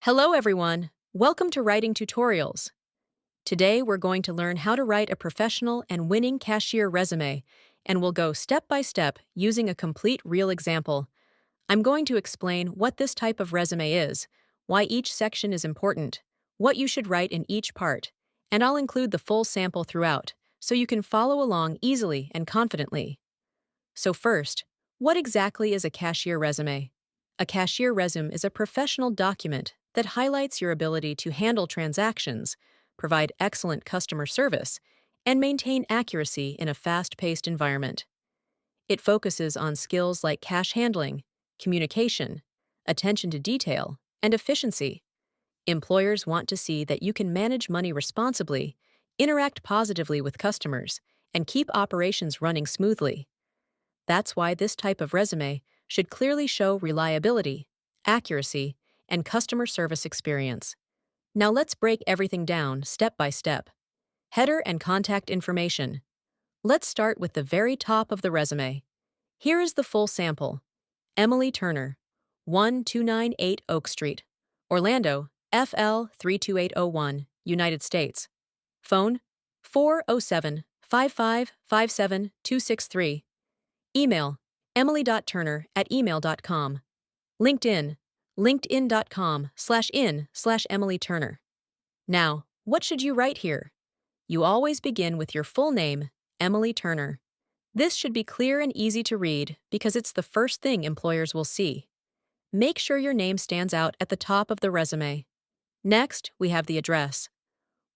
Hello everyone, welcome to Writing Tutorials. Today we're going to learn how to write a professional and winning cashier resume, and we'll go step by step using a complete real example. I'm going to explain what this type of resume is, why each section is important, what you should write in each part, and I'll include the full sample throughout, so you can follow along easily and confidently. So first, what exactly is a cashier resume? A cashier resume is a professional document that highlights your ability to handle transactions, provide excellent customer service, and maintain accuracy in a fast-paced environment. It focuses on skills like cash handling, communication, attention to detail, and efficiency. Employers want to see that you can manage money responsibly, interact positively with customers, and keep operations running smoothly. That's why this type of resume should clearly show reliability, accuracy, and customer service experience. Now let's break everything down step by step. Header and contact information. Let's start with the very top of the resume. Here is the full sample. Emily Turner, 1298 Oak Street, Orlando, FL 32801, United States. Phone 407 5557 263. Email emily.turner@email.com. LinkedIn linkedin.com/in/Emily Turner. Now, what should you write here? You always begin with your full name, Emily Turner. This should be clear and easy to read because it's the first thing employers will see. Make sure your name stands out at the top of the resume. Next, we have the address.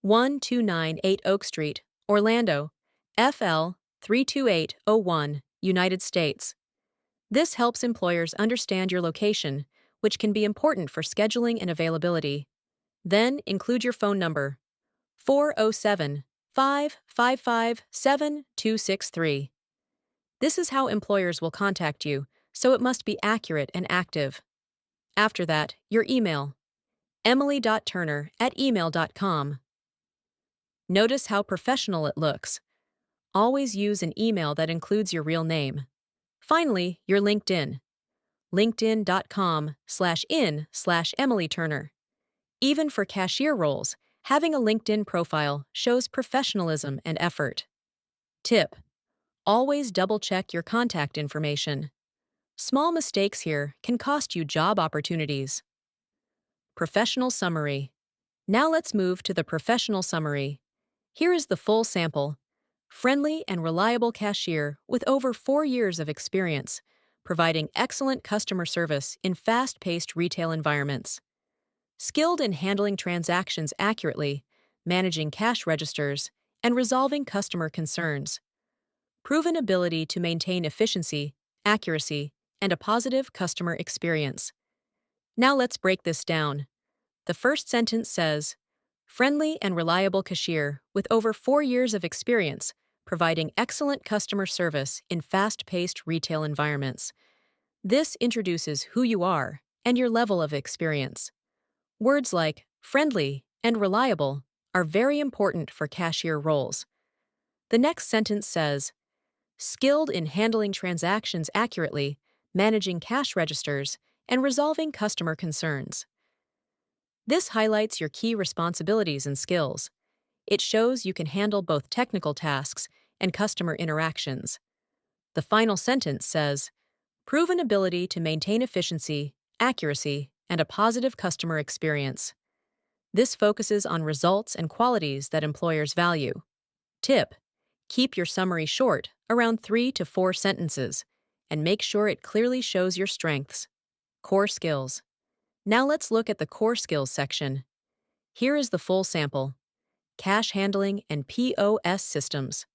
1298 Oak Street, Orlando, FL 32801, United States. This helps employers understand your location, which can be important for scheduling and availability. Then include your phone number, 407 555 7263. This is how employers will contact you, so it must be accurate and active. After that, your email, emily.turner@email.com. Notice how professional it looks. Always use an email that includes your real name. Finally, your LinkedIn, linkedin.com/in/Emily Turner. Even for cashier roles, having a LinkedIn profile shows professionalism and effort. Tip: always double-check your contact information. Small mistakes here can cost you job opportunities. Professional summary. Now let's move to the professional summary. Here is the full sample. Friendly and reliable cashier with over 4 years of experience, providing excellent customer service in fast-paced retail environments. Skilled in handling transactions accurately, managing cash registers, and resolving customer concerns. Proven ability to maintain efficiency, accuracy, and a positive customer experience. Now let's break this down. The first sentence says, friendly and reliable cashier with over 4 years of experience, providing excellent customer service in fast-paced retail environments. This introduces who you are and your level of experience. Words like friendly and reliable are very important for cashier roles. The next sentence says, skilled in handling transactions accurately, managing cash registers, and resolving customer concerns. This highlights your key responsibilities and skills. It shows you can handle both technical tasks and customer interactions. The final sentence says, proven ability to maintain efficiency, accuracy, and a positive customer experience. This focuses on results and qualities that employers value. Tip: keep your summary short, around 3 to 4 sentences, and make sure it clearly shows your strengths. Core skills. Now let's look at the core skills section. Here is the full sample. Cash handling and POS systems,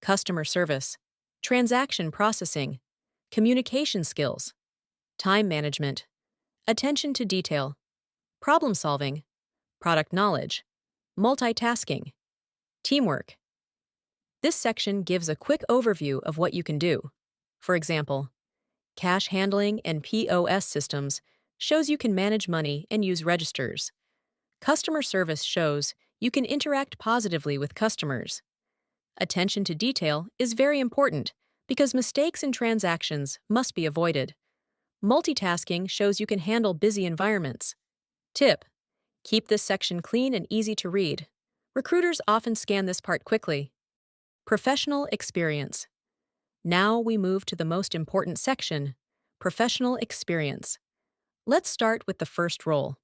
customer service, transaction processing, communication skills, time management, attention to detail, problem solving, product knowledge, multitasking, teamwork. This section gives a quick overview of what you can do. For example, cash handling and POS systems shows you can manage money and use registers. Customer service shows you can interact positively with customers. Attention to detail is very important because mistakes in transactions must be avoided. Multitasking shows you can handle busy environments. Tip: keep this section clean and easy to read. Recruiters often scan this part quickly. Professional experience. Now we move to the most important section: professional experience. Let's start with the first role.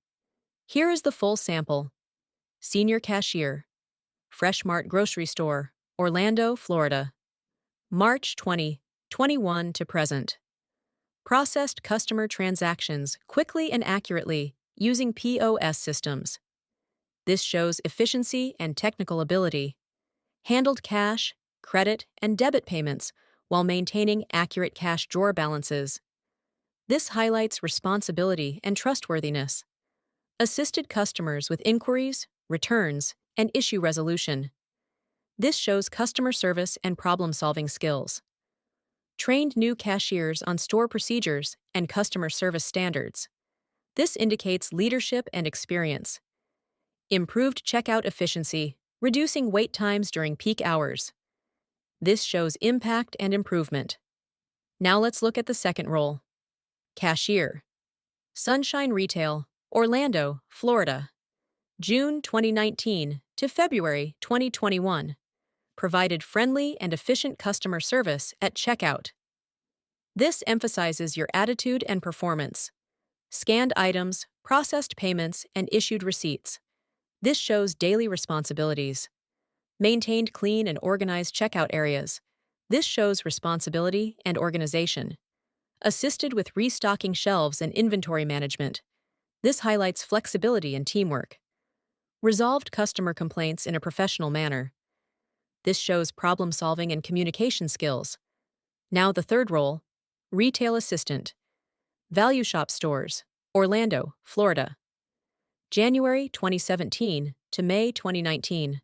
Here is the full sample: Senior Cashier, Fresh Mart Grocery Store, Orlando, Florida. March 2021 to present. Processed customer transactions quickly and accurately using POS systems. This shows efficiency and technical ability. Handled cash, credit, and debit payments while maintaining accurate cash drawer balances. This highlights responsibility and trustworthiness. Assisted customers with inquiries, returns, and issue resolution. This shows customer service and problem-solving skills. Trained new cashiers on store procedures and customer service standards. This indicates leadership and experience. Improved checkout efficiency, reducing wait times during peak hours. This shows impact and improvement. Now let's look at the second role. Cashier. Sunshine Retail, Orlando, Florida. June 2019 to February 2021. Provided friendly and efficient customer service at checkout. This emphasizes your attitude and performance. Scanned items, processed payments, and issued receipts. This shows daily responsibilities. Maintained clean and organized checkout areas. This shows responsibility and organization. Assisted with restocking shelves and inventory management. This highlights flexibility and teamwork. Resolved customer complaints in a professional manner. This shows problem-solving and communication skills. Now the third role, Retail Assistant. Value Shop Stores, Orlando, Florida. January 2017 to May 2019.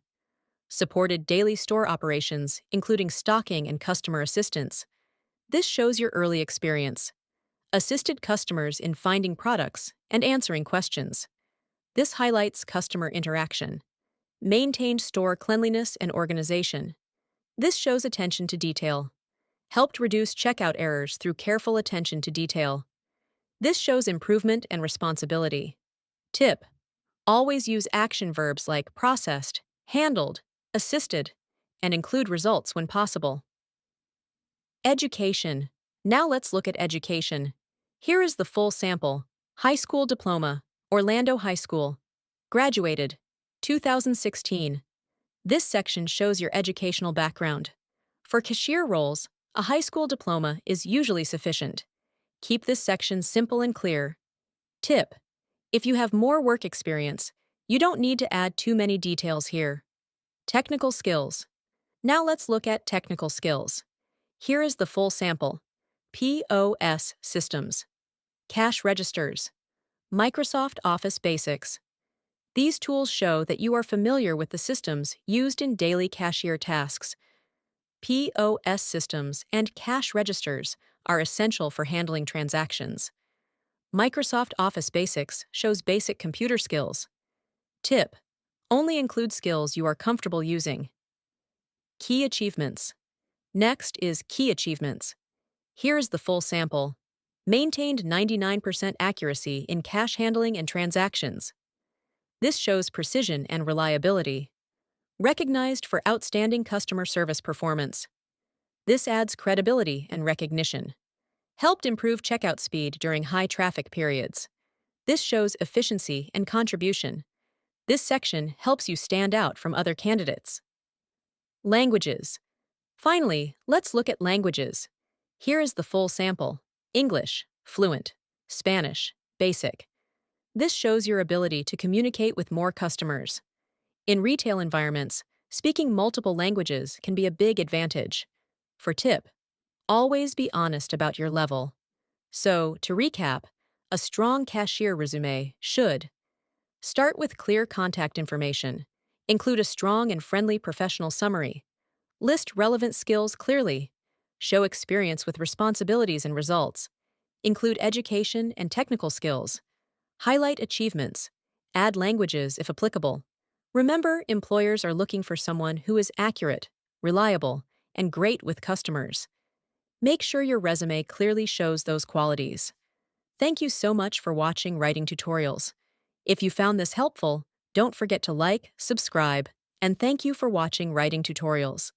Supported daily store operations, including stocking and customer assistance. This shows your early experience. Assisted customers in finding products and answering questions. This highlights customer interaction. Maintained store cleanliness and organization. This shows attention to detail. Helped reduce checkout errors through careful attention to detail. This shows improvement and responsibility. Tip: always use action verbs like processed, handled, assisted, and include results when possible. Education. Now let's look at education. Here is the full sample. High school diploma, Orlando High School. Graduated, 2016. This section shows your educational background. For cashier roles, a high school diploma is usually sufficient. Keep this section simple and clear. Tip: if you have more work experience, you don't need to add too many details here. Technical skills. Now let's look at technical skills. Here is the full sample. POS systems. Cash registers. Microsoft Office Basics. These tools show that you are familiar with the systems used in daily cashier tasks. POS systems and cash registers are essential for handling transactions. Microsoft Office Basics shows basic computer skills. Tip: only include skills you are comfortable using. Key achievements. Next is key achievements. Here is the full sample. Maintained 99% accuracy in cash handling and transactions. This shows precision and reliability. Recognized for outstanding customer service performance. This adds credibility and recognition. Helped improve checkout speed during high traffic periods. This shows efficiency and contribution. This section helps you stand out from other candidates. Languages. Finally, let's look at languages. Here is the full sample. English, fluent. Spanish, basic. This shows your ability to communicate with more customers. In retail environments, speaking multiple languages can be a big advantage. For tip: always be honest about your level. So, to recap, a strong cashier resume should start with clear contact information, include a strong and friendly professional summary, list relevant skills clearly, show experience with responsibilities and results, include education and technical skills, highlight achievements, add languages if applicable. Remember, employers are looking for someone who is accurate, reliable, and great with customers. Make sure your resume clearly shows those qualities. Thank you so much for watching Writing Tutorials. If you found this helpful, don't forget to like, subscribe, and thank you for watching writing tutorials.